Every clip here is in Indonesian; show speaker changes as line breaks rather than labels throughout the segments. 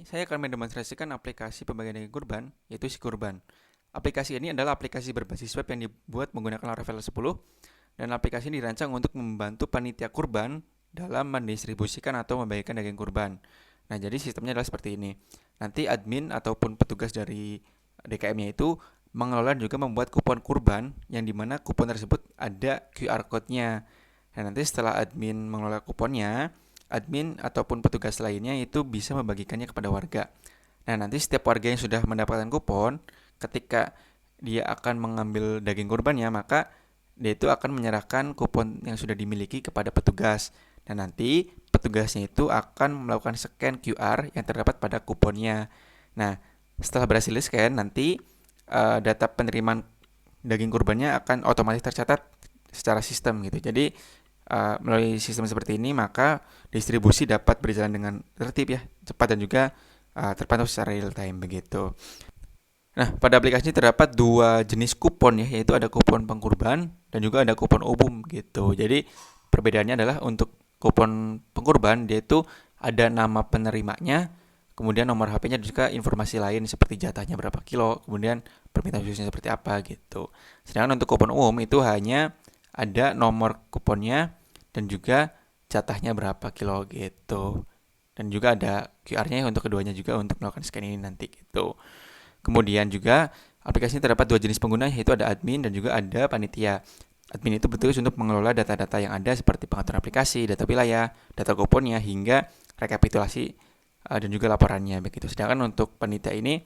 Saya akan mendemonstrasikan aplikasi pembagian daging kurban, yaitu si Kurban. Aplikasi ini adalah aplikasi berbasis web yang dibuat menggunakan Laravel 10, dan aplikasi ini dirancang untuk membantu panitia kurban dalam mendistribusikan atau membagikan daging kurban. Nah, jadi sistemnya adalah seperti ini. Nanti admin ataupun petugas dari DKM-nya itu mengelola dan juga membuat kupon kurban, yang dimana kupon tersebut ada QR code-nya. Nah, nanti setelah admin mengelola kuponnya, admin ataupun petugas lainnya itu bisa membagikannya kepada warga. Nah, nanti setiap warga yang sudah mendapatkan kupon, ketika dia akan mengambil daging kurbannya, maka dia itu akan menyerahkan kupon yang sudah dimiliki kepada petugas. Dan nanti petugasnya itu akan melakukan scan QR yang terdapat pada kuponnya. Nah, setelah berhasil di-scan, nanti data penerimaan daging kurbannya akan otomatis tercatat secara sistem gitu. Jadi melalui sistem seperti ini, maka distribusi dapat berjalan dengan tertib ya, cepat dan juga terpantau secara real time begitu. Nah, pada aplikasi ini terdapat dua jenis kupon ya, yaitu ada kupon pengkurban dan juga ada kupon umum gitu. Jadi perbedaannya adalah untuk kupon pengkurban dia itu ada nama penerimanya, kemudian nomor HP-nya dan juga informasi lain seperti jatahnya berapa kilo, kemudian permintaan khususnya seperti apa gitu. Sedangkan untuk kupon umum itu hanya ada nomor kuponnya dan juga jatahnya berapa kilo gitu. Dan juga ada QR-nya untuk keduanya juga untuk melakukan scan ini nanti gitu. Kemudian juga aplikasi ini terdapat dua jenis pengguna, yaitu ada admin dan juga ada panitia. Admin itu bertugas untuk mengelola data-data yang ada seperti pengaturan aplikasi, data wilayah, data kuponnya, hingga rekapitulasi dan juga laporannya begitu. Sedangkan untuk panitia ini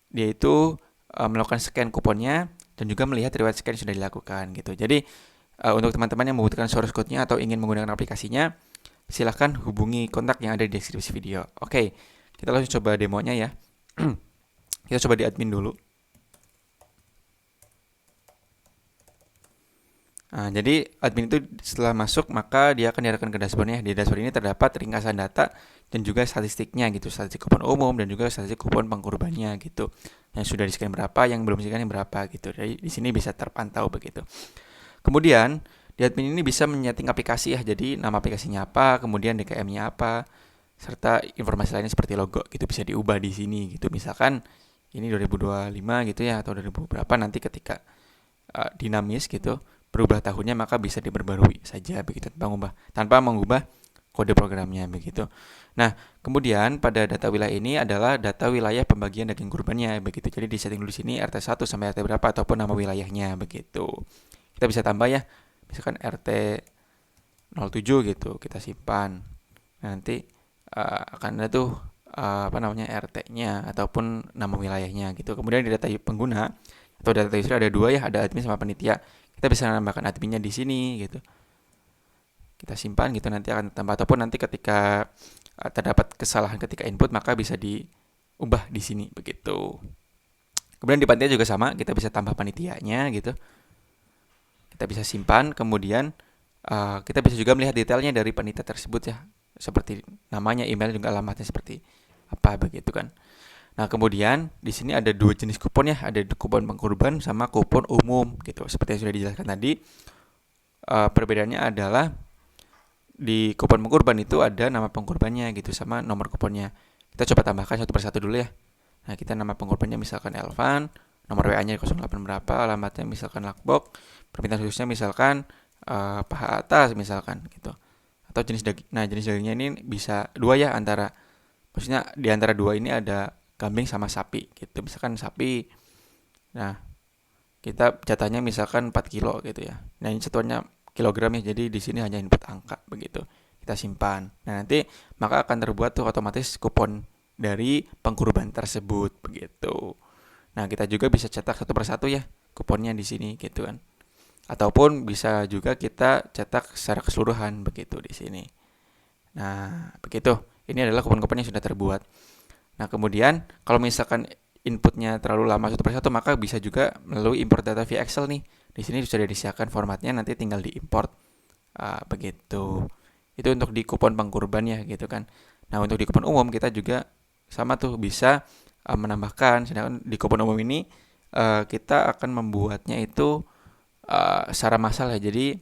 dia itu melakukan scan kuponnya dan juga melihat riwayat scan yang sudah dilakukan gitu. Jadi untuk teman-teman yang membutuhkan source code-nya atau ingin menggunakan aplikasinya, silahkan hubungi kontak yang ada di deskripsi video. Oke, kita langsung coba demonya ya. Kita coba di admin dulu. Nah, jadi admin itu setelah masuk maka dia akan diarahkan ke dashboardnya. Di dashboard ini terdapat ringkasan data dan juga statistiknya gitu, statistik kupon umum dan juga statistik kupon pengkurbannya gitu. Yang sudah di-scan berapa, yang belum di-scan berapa gitu. Jadi di sini bisa terpantau begitu. Kemudian di admin ini bisa menyeting aplikasi ya. Jadi nama aplikasinya apa, kemudian DKM-nya apa, serta informasi lainnya seperti logo gitu bisa diubah di sini gitu. Misalkan ini 2025 gitu ya atau 2000 berapa nanti ketika dinamis gitu berubah tahunnya, maka bisa diperbarui saja begitu tanpa mengubah kode programnya begitu. Nah, kemudian pada data wilayah ini adalah data wilayah pembagian daging kurbannya begitu. Jadi di setting dulu sini RT 1 sampai RT berapa ataupun nama wilayahnya begitu. Kita bisa tambah ya. Misalkan RT 07 gitu, kita simpan. Nanti akan ada tuh RT-nya ataupun nama wilayahnya gitu. Kemudian di data pengguna atau data user ada dua ya, ada admin sama panitia. Kita bisa menambahkan adminnya di sini gitu. Kita simpan gitu, nanti akan tambah ataupun nanti ketika terdapat kesalahan ketika input maka bisa diubah di sini begitu. Kemudian di panitia juga sama, kita bisa tambah panitianya gitu. Kita bisa simpan, kemudian kita bisa juga melihat detailnya dari panitia tersebut ya, seperti namanya, email, juga alamatnya seperti apa begitu kan. Nah, kemudian di sini ada dua jenis kupon ya, ada kupon pengkurban sama kupon umum gitu. Seperti yang sudah dijelaskan tadi, perbedaannya adalah di kupon pengkurban itu ada nama pengkurbannya gitu sama nomor kuponnya. Kita coba tambahkan satu persatu dulu ya. Nah, kita nama pengkurbannya misalkan Elvan, nomor WA-nya 08 berapa, alamatnya misalkan Lakbok, permintaan khususnya misalkan paha atas misalkan gitu. Atau jenis daging. Nah, jenis dagingnya ini bisa dua ya, maksudnya di antara dua ini ada kambing sama sapi gitu. Misalkan sapi, nah kita jatahnya misalkan 4 kilo gitu ya. Nah, ini satuannya kilogram ya, jadi di sini hanya input angka begitu. Kita simpan. Nah, nanti maka akan terbuat tuh otomatis kupon dari pengkurban tersebut begitu. Nah, kita juga bisa cetak satu persatu ya kuponnya di sini gitu kan. Ataupun bisa juga kita cetak secara keseluruhan begitu di sini. Nah, begitu. Ini adalah kupon-kupon yang sudah terbuat. Nah, kemudian kalau misalkan inputnya terlalu lama satu persatu, maka bisa juga melalui import data via Excel nih. Di sini sudah disiapkan formatnya, nanti tinggal diimport begitu. Itu untuk di kupon pengkurban ya gitu kan. Nah, untuk di kupon umum kita juga sama tuh bisa menambahkan. Sedangkan di kupon umum ini kita akan membuatnya itu secara massal ya. Jadi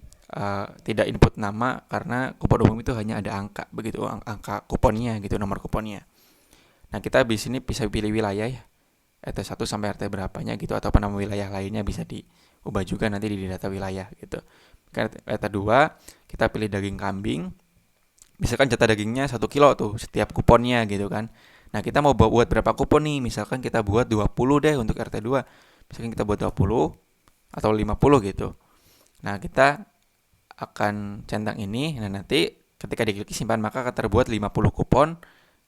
tidak input nama karena kupon umum itu hanya ada angka begitu, angka kuponnya gitu, nomor kuponnya. Nah, kita di sini bisa pilih wilayah ya, RT 1 sampai RT berapanya gitu, atau nama wilayah lainnya bisa diubah juga nanti di data wilayah gitu. RT 2 kita pilih daging kambing, misalkan jatah dagingnya 1 kilo tuh setiap kuponnya gitu kan. Nah, kita mau buat berapa kupon nih? Misalkan kita buat 20 deh untuk RT 2. Misalkan kita buat 20 atau 50 gitu. Nah, kita akan centang ini. Nah, nanti ketika diklik simpan maka akan terbuat 50 kupon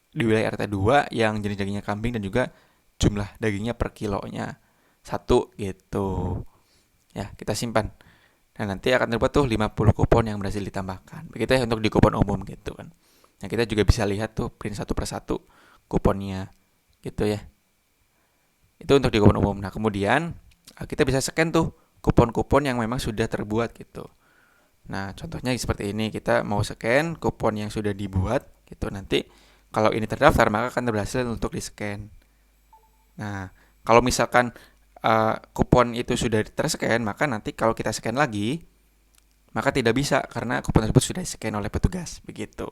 di wilayah RT 2 yang jenis dagingnya kambing dan juga jumlah dagingnya per kilonya 1 gitu. Ya, kita simpan. Nah, nanti akan terbuat tuh 50 kupon yang berhasil ditambahkan. Begitu ya untuk di kupon umum gitu kan. Nah, kita juga bisa lihat tuh print satu persatu kuponnya gitu ya. Itu untuk di kupon umum. Nah, kemudian kita bisa scan tuh kupon-kupon yang memang sudah terbuat gitu. Nah, contohnya seperti ini, kita mau scan kupon yang sudah dibuat gitu. Nanti kalau ini terdaftar maka akan berhasil untuk di-scan. Nah, kalau misalkan kupon itu sudah terscan, maka nanti kalau kita scan lagi, maka tidak bisa karena kupon tersebut sudah di-scan oleh petugas, begitu.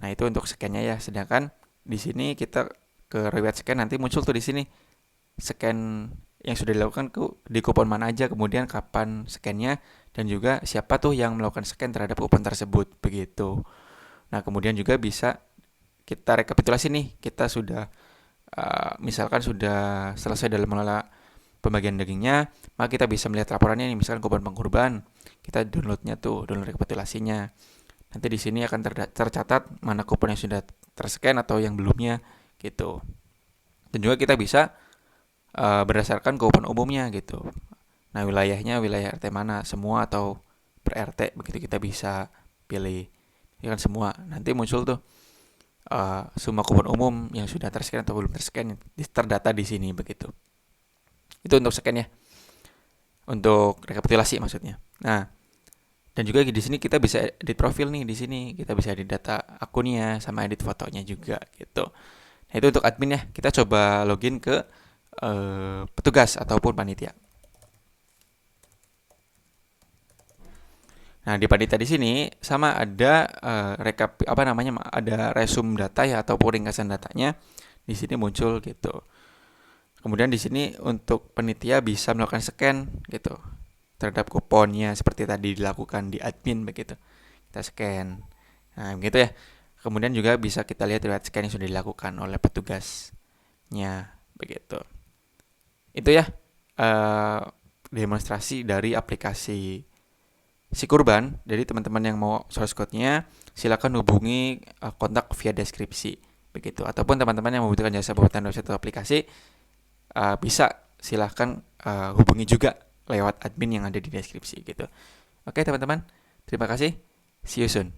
Nah, itu untuk scan-nya ya. Sedangkan di sini kita ke riwayat scan nanti muncul tuh di sini scan yang sudah dilakukan di kupon mana aja, kemudian kapan scan-nya, dan juga siapa tuh yang melakukan scan terhadap kupon tersebut, begitu. Nah, kemudian juga bisa kita rekapitulasi nih, kita sudah misalkan sudah selesai dalam mengelola pembagian dagingnya, maka kita bisa melihat laporannya nih, misalkan kupon pengkurban, kita downloadnya tuh, download rekapitulasinya. Nanti di sini akan tercatat mana kupon yang sudah terscan atau yang belumnya gitu. Dan juga kita bisa berdasarkan kupon umumnya gitu. Nah, wilayahnya wilayah RT mana, semua atau per RT, begitu kita bisa pilih. Ya kan semua. Nanti muncul tuh semua kupon umum yang sudah terscan atau belum terscan terdata di sini begitu. Itu untuk scan ya. Untuk rekapitulasi maksudnya. Nah, dan juga di sini kita bisa edit profil nih di sini. Kita bisa edit data akunnya sama edit fotonya juga gitu. Nah, itu untuk admin ya. Kita coba login ke petugas ataupun panitia. Nah, di panitia di sini sama ada ada resume data ya ataupun ringkasan datanya di sini muncul gitu. Kemudian di sini untuk panitia bisa melakukan scan gitu terhadap kuponnya seperti tadi dilakukan di admin begitu. Kita scan. Nah, begitu ya. Kemudian juga bisa kita lihat riwayat scan yang sudah dilakukan oleh petugasnya begitu. Itu ya demonstrasi dari aplikasi SiKurban. Jadi teman-teman yang mau source code-nya silakan hubungi kontak via deskripsi begitu. Ataupun teman-teman yang membutuhkan jasa pembuatan website atau aplikasi bisa silahkan hubungi juga lewat admin yang ada di deskripsi gitu. Oke teman-teman, terima kasih. See you soon.